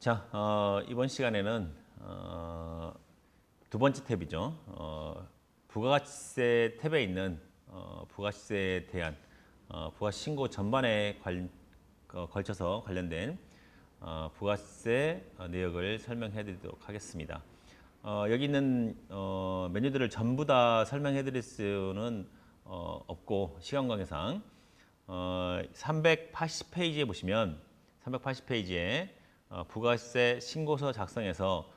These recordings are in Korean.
자, 이번 시간에는 두 번째 탭이죠. 부가가치세 탭에 있는 부가가치세에 대한 부가세 신고 전반에 걸쳐서 관련된 부가세 내역을 설명해 드리도록 하겠습니다. 여기 있는 메뉴들을 전부 다 설명해 드릴 수는 없고 시간 관계상 380페이지에 보시면 380페이지에 부가세 신고서 작성에서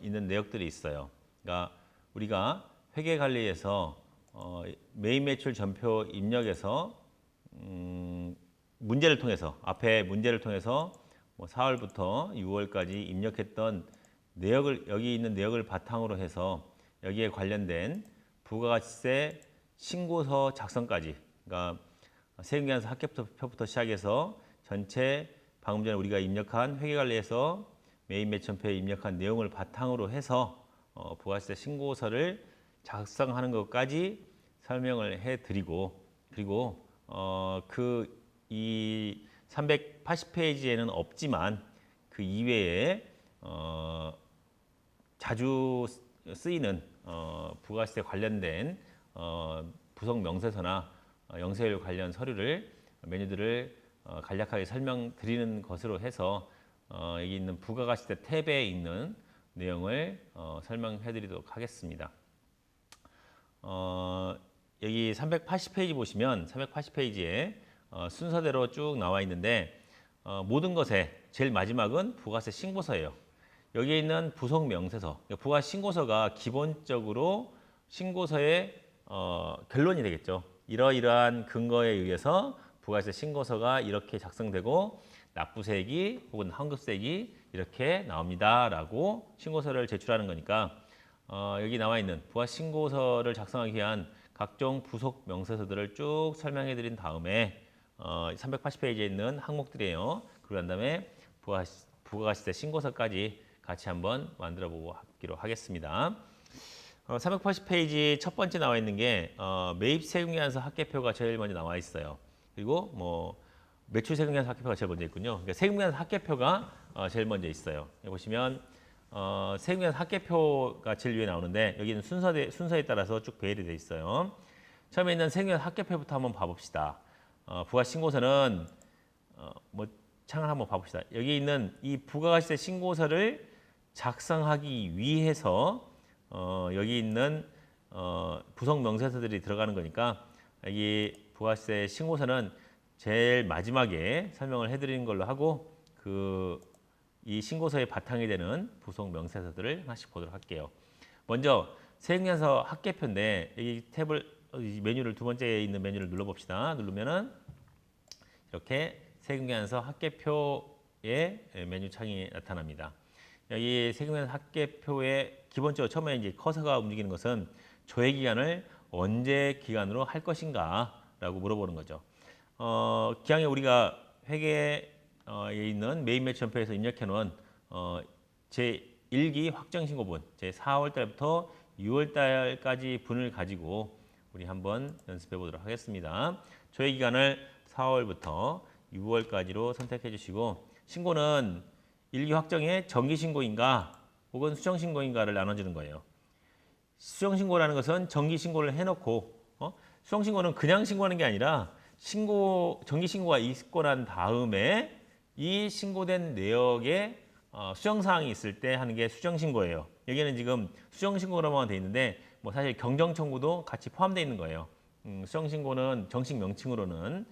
있는 내역들이 있어요. 그러니까 우리가 회계관리에서 매입 매출 전표 입력에서 문제를 통해서 앞에 문제를 통해서 4월부터 6월까지 입력했던 내역을 여기 있는 내역을 바탕으로 해서 여기에 관련된 부가가치세 신고서 작성까지, 그러니까 세금계산서 합계표부터 시작해서 전체 방금 전에 우리가 입력한 회계관리에서 매입 매출전표에 입력한 내용을 바탕으로 해서 부가세 신고서를 작성하는 것까지 설명을 해드리고, 그리고 이 380페이지에는 없지만 그 이외에 자주 쓰이는 부가세 관련된 부속 명세서나 영세율 관련 서류를 메뉴들을 간략하게 설명드리는 것으로 해서 여기 있는 부가가치세 탭에 있는 내용을 설명해 드리도록 하겠습니다. 여기 380페이지 보시면 380페이지에 순서대로 쭉 나와 있는데 모든 것의 제일 마지막은 부가세 신고서예요. 여기에 있는 부속 명세서, 부가세 신고서가 기본적으로 신고서의 결론이 되겠죠. 이러이러한 근거에 의해서 부가세 신고서가 이렇게 작성되고 납부세액이 혹은 환급세액이 이렇게 나옵니다라고 신고서를 제출하는 거니까 여기 나와 있는 부가세 신고서를 작성하기 위한 각종 부속 명세서들을 쭉 설명해 드린 다음에 380페이지에 있는 항목들이에요. 그리고 난 다음에 부가가치세 신고서까지 같이 한번 만들어 보고 하기로 하겠습니다. 380페이지 첫 번째 나와 있는 게 매입세금계산서 합계표가 제일 먼저 나와 있어요. 그리고 매출세금계산서 합계표가 제일 먼저 있군요. 그러니까 세금계산서 합계표가 제일 먼저 있어요. 여기 보시면 세금계산서 합계표가 제일 위에 나오는데 여기는 순서에 따라서 쭉 배열이 되어 있어요. 처음에 있는 세금계산서 합계표부터 한번 봐봅시다. 부가세 신고서는 창을 한번 봐봅시다. 여기 있는 이 부가가치세 신고서를 작성하기 위해서 여기 있는 부속 명세서들이 들어가는 거니까 여기 부가세 신고서는 제일 마지막에 설명을 해드리는 걸로 하고 이 신고서의 바탕이 되는 부속 명세서들을 하나씩 보도록 할게요. 먼저 세금계산서 합계표인데 이 이 메뉴를 두 번째에 있는 메뉴를 눌러봅시다. 누르면은 이렇게 세금계산서 합계표의 메뉴 창이 나타납니다. 여기 세금계산서 합계표에 기본적으로 처음에 이제 커서가 움직이는 것은 조회 기간을 언제 기간으로 할 것인가라고 물어보는 거죠. 기왕에 우리가 회계에 있는 매입 매출전표에서 입력해 놓은 제1기 확정신고분, 제4월 달부터 6월 달까지 분을 가지고 우리 한번 연습해 보도록 하겠습니다. 조회 기간을 4월부터 6월까지로 선택해 주시고 신고는 1기 확정의 정기신고인가 혹은 수정신고인가를 나눠주는 거예요. 수정신고라는 것은 정기신고를 해놓고 수정신고는 그냥 신고하는 게 아니라 정기신고가 있고 난 다음에 이 신고된 내역에 수정사항이 있을 때 하는 게 수정신고예요. 여기는 지금 수정신고로만 되어 있는데 사실 경정청구도 같이 포함되어 있는 거예요. 수정신고는 정식 명칭으로는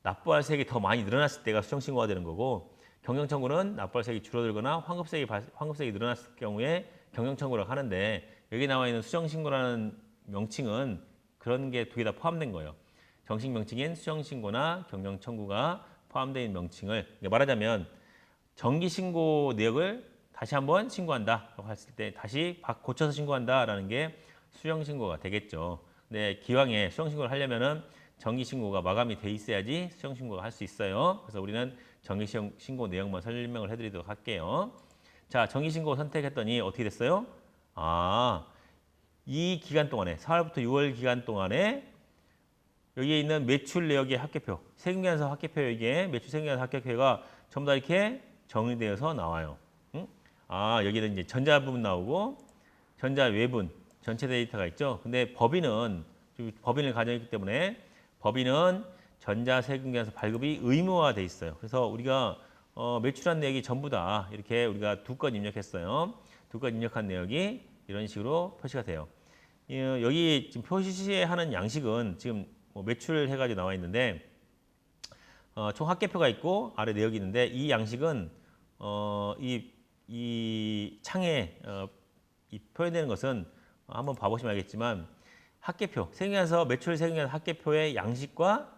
납부할 세액이 더 많이 늘어났을 때가 수정신고가 되는 거고 경정청구는 납부할 세액이 줄어들거나 환급세액이 늘어났을 경우에 경정청구를 하는데 여기 나와 있는 수정신고라는 명칭은 그런 게 두 개 다 포함된 거예요. 정식 명칭인 수정신고나 경정청구가 포함되어 있는 명칭을 말하자면 정기신고 내역을 다시 한번 신고한다라고 했을 때 다시 고쳐서 신고한다라는 게 수정신고가 되겠죠. 근데 기왕에 수정신고를 하려면은 정기신고가 마감이 돼 있어야지 수정신고가 할 수 있어요. 그래서 우리는 정기신고 내용만 설명을 해드리도록 할게요. 자, 정기신고 선택했더니 어떻게 됐어요? 이 기간 동안에 4월부터 6월 기간 동안에 여기에 있는 매출 내역의 합계표, 세금계산서 합계표 여기에 매출 세금계산서 합계표가 전부 다 이렇게 정의되어서 나와요. 응? 아, 여기는 이제 전자 부분 나오고 전자 외분 전체 데이터가 있죠. 근데 법인을 가정했기 때문에 법인은 전자세금계산서 발급이 의무화돼 있어요. 그래서 우리가 매출한 내역이 전부 다 이렇게 우리가 두 건 입력했어요. 두 건 입력한 내역이 이런 식으로 표시가 돼요. 여기 지금 표시하는 양식은 지금 뭐 매출 해가지고 나와 있는데 총 합계표가 있고 아래 내역이 있는데 이 양식은 이 창에 이 표현되는 것은 한번 봐보시면 알겠지만 합계표, 세금계산서 매출 세금계산서 합계표의 양식과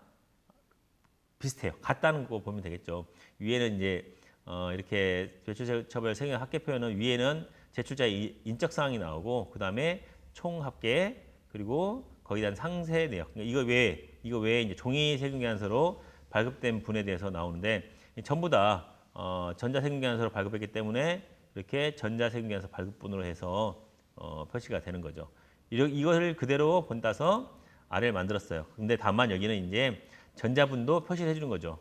비슷해요. 같다는 거 보면 되겠죠. 위에는 이제 이렇게 매출처벌 세금계산서 합계표에는 위에는 제출자의 인적 사항이 나오고 그 다음에 총 합계 그리고 거기에 대한 상세 내역. 이거 외에 이제 종이 세금계산서로 발급된 분에 대해서 나오는데 전부 다 전자세금계산서로 발급했기 때문에 이렇게 전자세금계산서 발급분으로 해서 표시가 되는 거죠. 이것을 그대로 본따서 아래를 만들었어요. 근데 다만 여기는 이제 전자분도 표시를 해주는 거죠.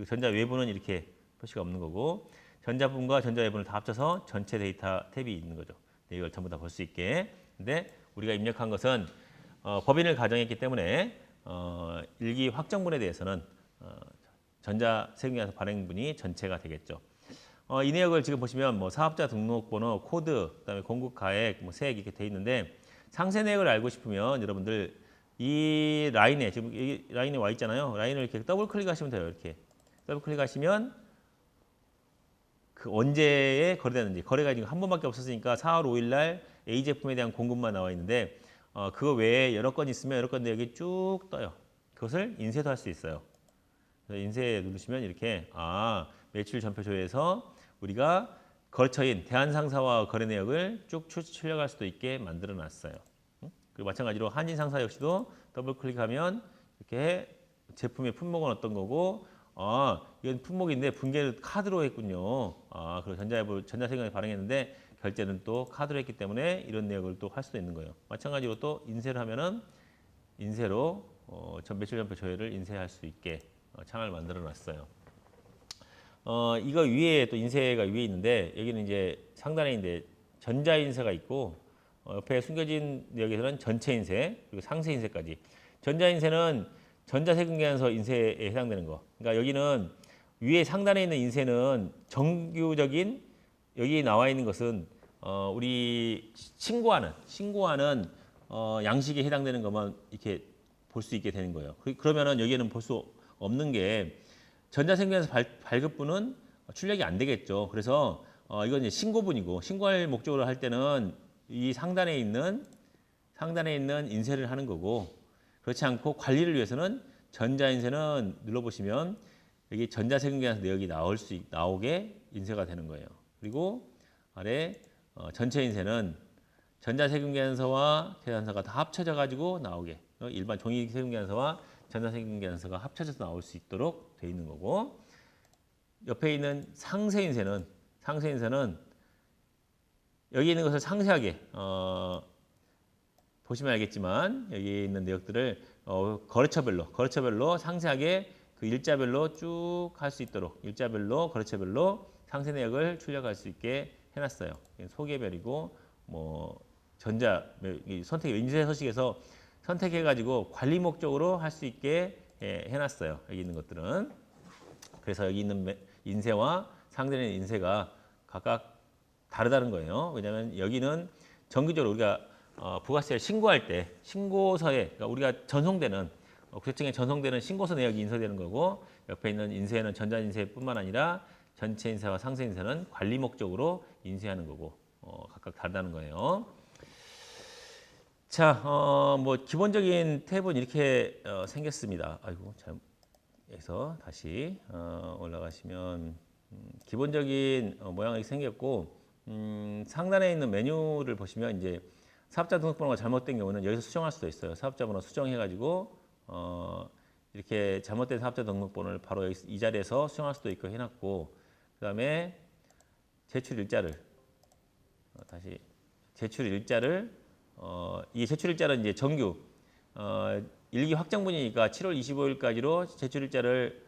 전자 외부는 이렇게 표시가 없는 거고 전자분과 전자 외부를 다 합쳐서 전체 데이터 탭이 있는 거죠. 이걸 전부 다 볼 수 있게. 근데 우리가 입력한 것은 법인을 가정했기 때문에 일기 확정분에 대해서는 전자세금계산서 발행분이 전체가 되겠죠. 이 내역을 지금 보시면 뭐 사업자 등록번호, 코드, 그다음에 공급가액, 뭐 세액 이렇게 돼 있는데 상세 내역을 알고 싶으면 여러분들 이 라인에 지금 이 라인에 와 있잖아요. 라인을 이렇게 더블 클릭하시면 돼요. 이렇게 더블 클릭하시면 그 언제에 거래되는지 거래가 지금 한 번밖에 없었으니까 4월 5일 날 A 제품에 대한 공급만 나와 있는데 그거 외에 여러 건 있으면 여러 건 내역이 쭉 떠요. 그것을 인쇄도 할 수 있어요. 그래서 인쇄 누르시면 이렇게 매출 전표 조회에서 우리가 거래처인 대한상사와 거래 내역을 쭉 출력할 수도 있게 만들어 놨어요. 그리고 마찬가지로 한진상사 역시도 더블 클릭하면 이렇게 제품의 품목은 어떤 거고 이건 품목인데 분계를 카드로 했군요. 그리고 전자세금에 발행했는데 결제는 또 카드로 했기 때문에 이런 내역을 또 할 수도 있는 거예요. 마찬가지로 또 인쇄를 하면은 인쇄로 매출 전표 조회를 인쇄할 수 있게 창을 만들어 놨어요. 이거 위에 또 인쇄가 위에 있는데 여기는 이제 상단에 이제 전자 인쇄가 있고 옆에 숨겨진 내역에서는 전체 인쇄 그리고 상세 인쇄까지. 전자 인쇄는 전자세금계산서 인쇄에 해당되는 거. 그러니까 여기는 위에 상단에 있는 인쇄는 정규적인 여기 나와 있는 것은 우리 신고하는 양식에 해당되는 것만 이렇게 볼 수 있게 되는 거예요. 그러면은 여기에는 볼 수 없는 게 전자세금계산서 발급분은 출력이 안 되겠죠. 그래서 이건 이제 신고분이고 신고할 목적으로 할 때는 이 상단에 있는 인쇄를 하는 거고 그렇지 않고 관리를 위해서는 전자인쇄는 눌러보시면 여기 전자세금계산서 내역이 나오게 인쇄가 되는 거예요. 그리고 아래 전체 인쇄는 전자세금계산서와 계산서가 다 합쳐져 가지고 나오게 일반 종이세금계산서와 전자세금계산서가 합쳐져서 나올 수 있도록 되어 있는 거고 옆에 있는 상세인쇄는 여기 있는 것을 상세하게 보시면 알겠지만 여기 있는 내역들을 거래처별로 상세하게 그 일자별로 쭉 할 수 있도록 거래처별로 상세 내역을 출력할 수 있게 해놨어요. 소개별이고 뭐 선택 인쇄 서식에서 선택해가지고 관리 목적으로 할 수 있게 해놨어요. 여기 있는 것들은. 그래서 여기 있는 인쇄와 상단에 있는 인쇄가 각각 다르다는 거예요. 왜냐하면 여기는 정기적으로 우리가 부가세를 신고할 때 신고서에 그러니까 우리가 전송되는 국세청에 전송되는 신고서 내역이 인쇄되는 거고 옆에 있는 인쇄는 전자인쇄뿐만 아니라 전체 인쇄와 상세 인쇄는 관리 목적으로 인쇄하는 거고 각각 다르다는 거예요. 자, 뭐 기본적인 탭은 이렇게 생겼습니다. 아이고 참. 여기서 다시 올라가시면 기본적인 모양이 생겼고 상단에 있는 메뉴를 보시면 이제 사업자 등록번호가 잘못된 경우는 여기서 수정할 수도 있어요. 사업자 번호 수정해가지고 이렇게 잘못된 사업자 등록번호를 바로 여기 이 자리에서 수정할 수도 있고 해놨고 그다음에 제출 일자를 이 제출 일자는 이제 정규 일기 확정분이니까 7월 25일까지로 제출 일자를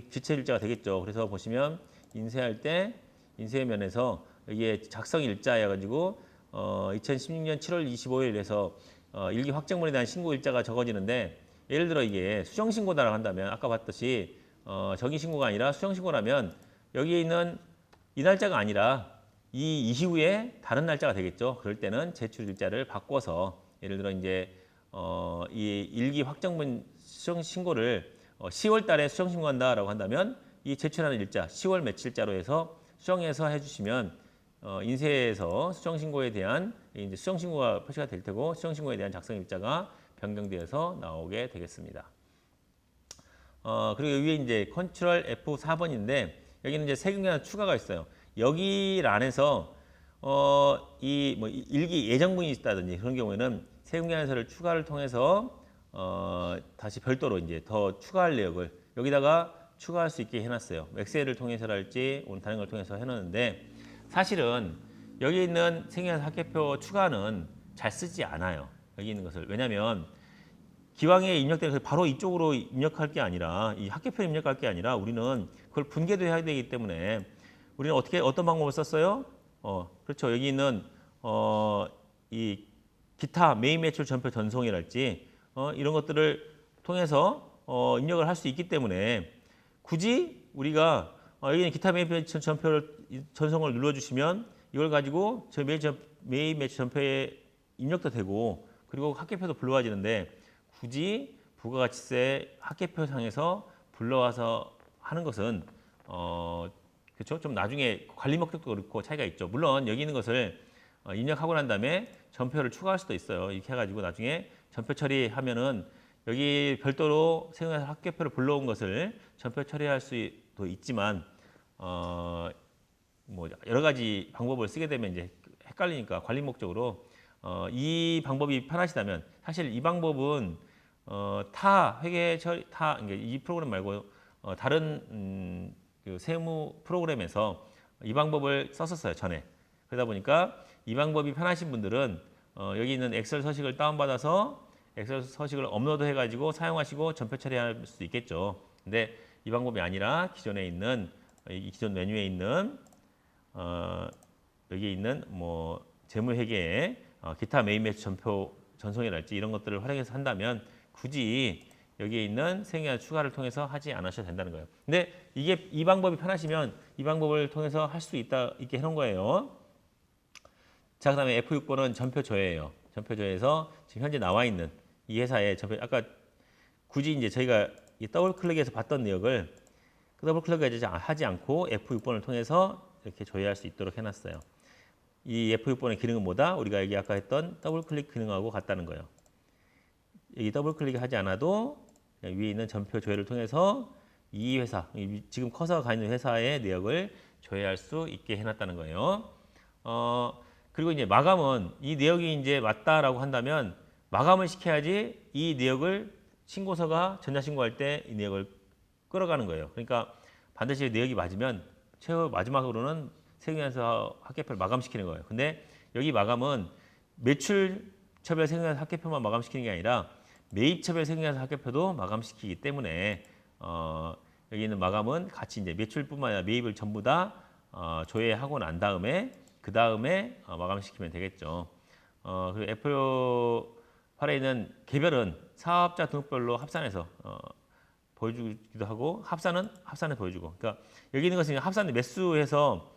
지체 일자가 되겠죠. 그래서 보시면 인쇄할 때 인쇄면에서 이게 작성 일자여 가지고 2016년 7월 25일에서 일기 확정문에 대한 신고 일자가 적어지는데 예를 들어 이게 수정 신고다라고 한다면 아까 봤듯이 정의 신고가 아니라 수정 신고라면 여기에 있는 이 날짜가 아니라 이 이후에 다른 날짜가 되겠죠. 그럴 때는 제출 일자를 바꿔서 예를 들어 이제 이 일기 확정문 수정 신고를 10월 달에 수정 신고한다라고 한다면 이 제출하는 일자 10월 며칠자로 해서 수정해서 해주시면 인쇄에서 수정 신고에 대한 이제 수정 신고가 표시가 될 테고 수정 신고에 대한 작성 일자가 변경되어서 나오게 되겠습니다. 그리고 위에 이제 컨트롤 F4번인데 여기는 이제 세금계산 추가가 있어요. 여기 란에서 이 뭐 일기 예정분이 있다든지 그런 경우에는 세금계산서를 추가를 통해서 다시 별도로 이제 더 추가할 내역을 여기다가 추가할 수 있게 해놨어요. 엑셀을 통해서랄지 다른 걸 통해서 해놨는데 사실은 여기 있는 세금계산 학계표 추가는 잘 쓰지 않아요. 여기 있는 것을 왜냐하면 기왕에 입력되는 바로 이쪽으로 입력할 게 아니라 이 학계표 입력할 게 아니라 우리는 그걸 분계도 해야 되기 때문에 우리는 어떤 방법을 썼어요? 그렇죠. 여기 있는 이 기타 메인 매출 전표 전송이랄지 이런 것들을 통해서 입력을 할 수 있기 때문에 굳이 우리가 여기는 기타 메인 매출 전송을 눌러주시면 이걸 가지고 저 메인 매출 전표에 입력도 되고 그리고 학계표도 불러와지는데 굳이 부가가치세 학계표상에서 불러와서 하는 것은 그렇죠? 좀 나중에 관리 목적도 그렇고 차이가 있죠. 물론 여기 있는 것을 입력하고 난 다음에 전표를 추가할 수도 있어요. 이렇게 해가지고 나중에 전표 처리하면은 여기 별도로 세금계산 학계표를 불러온 것을 전표 처리할 수도 있지만 뭐 여러 가지 방법을 쓰게 되면 이제 헷갈리니까 관리 목적으로 이 방법이 편하시다면 사실 이 방법은 타 회계 처리 그러니까 이 프로그램 말고 다른 그 세무 프로그램에서 이 방법을 썼었어요 전에. 그러다 보니까 이 방법이 편하신 분들은 여기 있는 엑셀 서식을 다운받아서 엑셀 서식을 업로드 해가지고 사용하시고 전표 처리할 수 있겠죠. 근데 이 방법이 아니라 기존에 있는 이 기존 메뉴에 있는 여기 있는 뭐 재무회계에 기타 메인 매출 전표 전송이랄지 이런 것들을 활용해서 한다면 굳이 여기에 있는 세금계산 추가를 통해서 하지 않으셔도 된다는 거예요. 근데 이게 이 방법이 편하시면 이 방법을 통해서 할 수 있게 해놓은 거예요. 자, 그다음에 F6번은 전표조회예요. 전표조회에서 지금 현재 나와 있는 이 회사의 전표 아까 굳이 이제 저희가 이 더블 클릭해서 봤던 내역을 더블 클릭하지 않고 F6번을 통해서 이렇게 조회할 수 있도록 해놨어요. 이 F6번의 기능은 뭐다? 우리가 여기 아까 했던 더블 클릭 기능하고 같다는 거예요. 여기 더블 클릭하지 않아도 위에 있는 전표 조회를 통해서 이 회사, 지금 커서가 가 있는 회사의 내역을 조회할 수 있게 해놨다는 거예요. 그리고 이제 마감은 이 내역이 이제 맞다라고 한다면 마감을 시켜야지 이 내역을 신고서가 전자신고할 때 이 내역을 끌어가는 거예요. 그러니까 반드시 내역이 맞으면 최후 마지막으로는 세금계산서 학계표를 마감시키는 거예요. 근데 여기 마감은 매출처별 세금계산 학계표만 마감시키는 게 아니라 매입처별 세금계산 학계표도 마감시키기 때문에 여기 있는 마감은 같이 이제 매출뿐만 아니라 매입을 전부 다 조회하고 난 다음에 그 다음에 마감시키면 되겠죠. 그리고 F8에 있는 개별은 사업자 등록별로 합산해서 보여주기도 하고 합산을 보여주고. 그러니까 여기 있는 것은 합산의 매수해서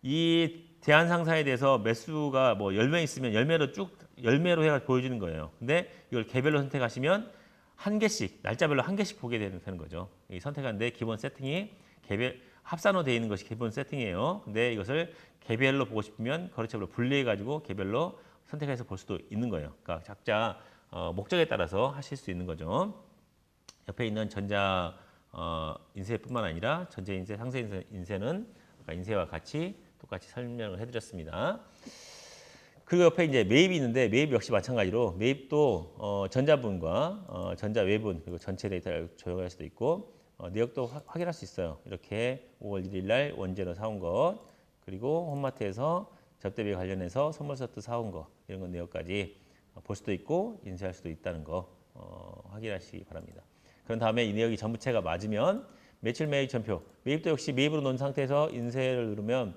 이 대안 상사에 대해서 매수가 뭐 10명 있으면 열매로 해가 보여주는 거예요. 근데 이걸 개별로 선택하시면 한 개씩 날짜별로 한 개씩 보게 되는 거죠. 이 선택하는데 기본 세팅이 개별 합산으로 되어 있는 것이 기본 세팅이에요. 근데 이것을 개별로 보고 싶으면 거래처별로 분리해 가지고 개별로 선택해서 볼 수도 있는 거예요. 그러니까 각자 목적에 따라서 하실 수 있는 거죠. 옆에 있는 전자 인쇄뿐만 아니라 전체 인쇄, 상세 인쇄는 아까 인쇄와 같이 똑같이 설명을 해드렸습니다. 그리고 옆에 이제 매입이 있는데 매입 역시 마찬가지로 매입도 전자분과 전자 외분 그리고 전체 데이터를 조회할 수도 있고 내역도 확인할 수 있어요. 이렇게 5월 1일 날 원재료 사온 것 그리고 홈마트에서 접대비 관련해서 선물 세트 사온 거 이런 것 내역까지 볼 수도 있고 인쇄할 수도 있다는 거 확인하시기 바랍니다. 그런 다음에 이 내역이 전부채가 맞으면 매출 매입 전표. 매입도 역시 매입으로 놓은 상태에서 인쇄를 누르면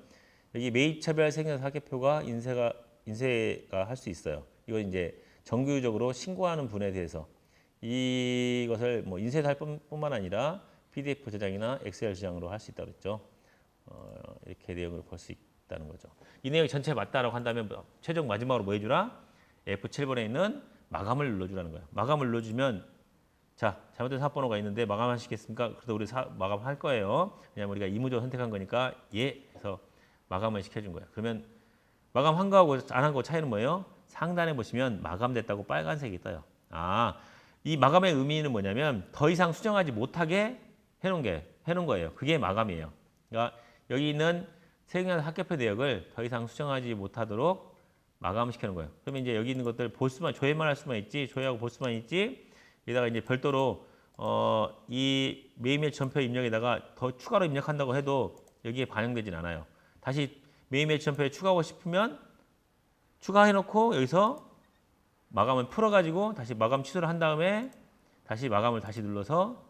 여기 매입차별 세경연서 합계표가 인쇄가 할 수 있어요. 이거 이제 정규적으로 신고하는 분에 대해서 이것을 뭐 인쇄할 뿐만 아니라 PDF 저장이나 엑셀 저장으로 할 수 있다고 그랬죠. 이렇게 내용을 볼 수 있다는 거죠. 이 내용이 전체 맞다라고 한다면 최종 마지막으로 뭐 해주라? F7번에 있는 마감을 눌러주라는 거예요. 마감을 눌러주면 자, 잘못된 사업번호가 있는데 마감하시겠습니까? 그래도 우리 마감할 거예요. 왜냐하면 우리가 의무적으로 선택한 거니까 예 해서 마감을 시켜준 거예요. 그러면 마감한 거하고 안 한 거 차이는 뭐예요? 상단에 보시면 마감됐다고 빨간색이 떠요. 아, 이 마감의 의미는 뭐냐면 더 이상 수정하지 못하게 해놓은 거예요. 그게 마감이에요. 그러니까 여기 있는 세경연서 합계표 내역을 더 이상 수정하지 못하도록 마감시키는 거예요. 그러면 이제 여기 있는 것들 볼 수만 조회만 할 수만 있지, 조회하고 볼 수만 있지. 여기다가 이제 별도로 이 매일매일 전표 입력에다가 더 추가로 입력한다고 해도 여기에 반영되진 않아요. 다시 매일매일 전표에 추가하고 싶으면 추가해놓고 여기서 마감을 풀어가지고 다시 마감 취소를 한 다음에 다시 마감을 다시 눌러서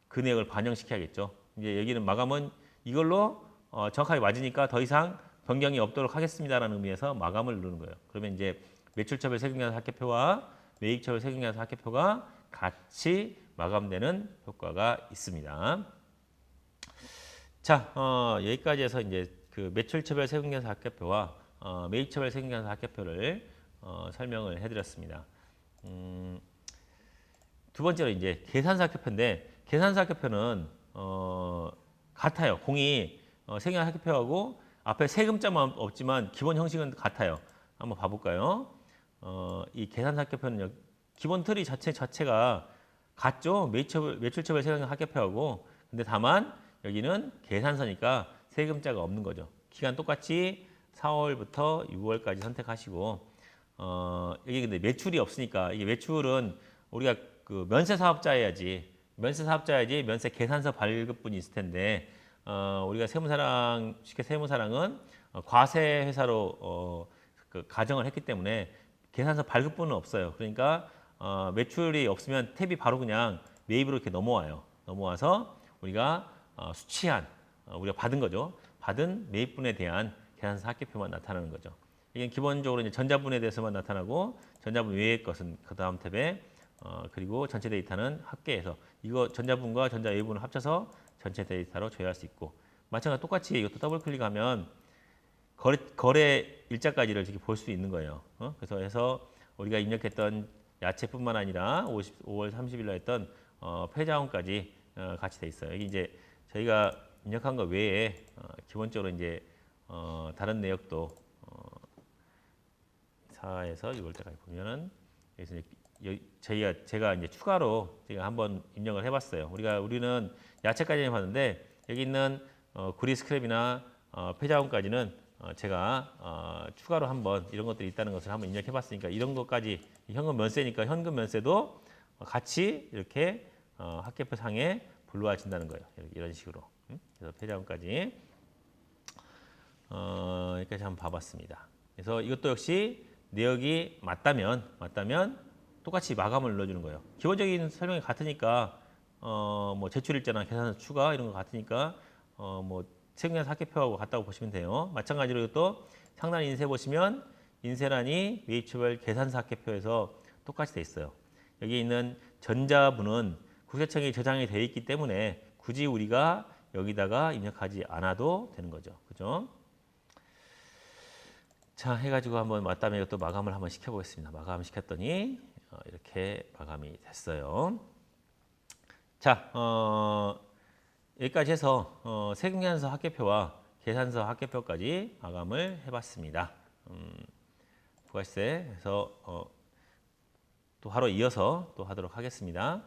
그 내역을 반영시켜야겠죠. 이제 여기는 마감은 이걸로 정확하게 맞으니까 더 이상 변경이 없도록 하겠습니다라는 의미에서 마감을 누르는 거예요. 그러면 이제 매출처별 세경연서 합계표와 매입처별 세경연서 합계표가 같이 마감되는 효과가 있습니다. 자, 여기까지 해서 이제 그 매출처별 세경연서 합계표와 매입처별 세경연서 합계표를 설명을 해드렸습니다. 두 번째로 이제 계산서 합계표인데 계산서 합계표는 같아요. 공이 세경연서 합계표하고 앞에 세금자만 없지만 기본 형식은 같아요. 한번 봐볼까요? 이 계산서 합계표는 기본 틀이 자체가 같죠. 매출처별 세경연서 합계표하고 근데 다만 여기는 계산서니까 세금자가 없는 거죠. 기간 똑같이 4월부터 6월까지 선택하시고 여기 근데 매출이 없으니까 이게 매출은 우리가 그 면세 사업자여야지 면세 계산서 발급분이 있을 텐데 우리가 쉽게 세무사랑은 과세 회사로 그 가정을 했기 때문에 계산서 발급분은 없어요. 그러니까 매출이 없으면 탭이 바로 그냥 매입으로 이렇게 넘어와서 우리가 수취한 우리가 받은 거죠. 받은 매입분에 대한 계산서 합계표만 나타나는 거죠. 이게 기본적으로 이제 전자분에 대해서만 나타나고 전자분 외의 것은 그 다음 탭에 그리고 전체 데이터는 합계해서 이거 전자분과 전자 외분을 합쳐서 전체 데이터로 조회할 수 있고 마찬가지로 똑같이 이것도 더블 클릭하면 거래 일자까지를 이렇게 볼 수 있는 거예요. 그래서 해서 우리가 입력했던 야채뿐만 아니라 5월 30일 날 했던 패자원까지 같이 돼 있어요. 여기 이제 저희가 입력한 거 외에 기본적으로 이제 다른 내역도 4에서 6월 때까지 보면은 여기서 이제 제가 이제 추가로 제가 한번 입력을 해봤어요. 우리는 야채까지는 봤는데 여기 있는 구리 스크랩이나 폐자원까지는 제가 추가로 한번 이런 것들이 있다는 것을 한번 입력해봤으니까 이런 것까지 현금 면세니까 현금 면세도 같이 이렇게 합계표 상에 불러와진다는 거예요. 이런 식으로. 그래서 폐자원까지 여기까지 한번 봐봤습니다. 그래서 이것도 역시 내역이 맞다면 똑같이 마감을 눌러주는 거예요. 기본적인 설명이 같으니까 뭐 제출일자나 계산서 추가 이런 거 같으니까 뭐 세경연서 합계표하고 같다고 보시면 돼요. 마찬가지로 또 상단 인쇄 보시면 인쇄란이 매입처별 계산서 합계표에서 똑같이 돼 있어요. 여기 있는 전자분은 국세청에 저장이 되어 있기 때문에 굳이 우리가 여기다가 입력하지 않아도 되는 거죠. 그죠? 자, 해가지고 한번 맞다면 이것도 마감을 한번 시켜보겠습니다. 마감 시켰더니 이렇게 마감이 됐어요. 자, 여기까지 해서 세경연서 합계표와 계산서 합계표까지 마감을 해봤습니다. 부가세에서 또 하루 이어서 또 하도록 하겠습니다.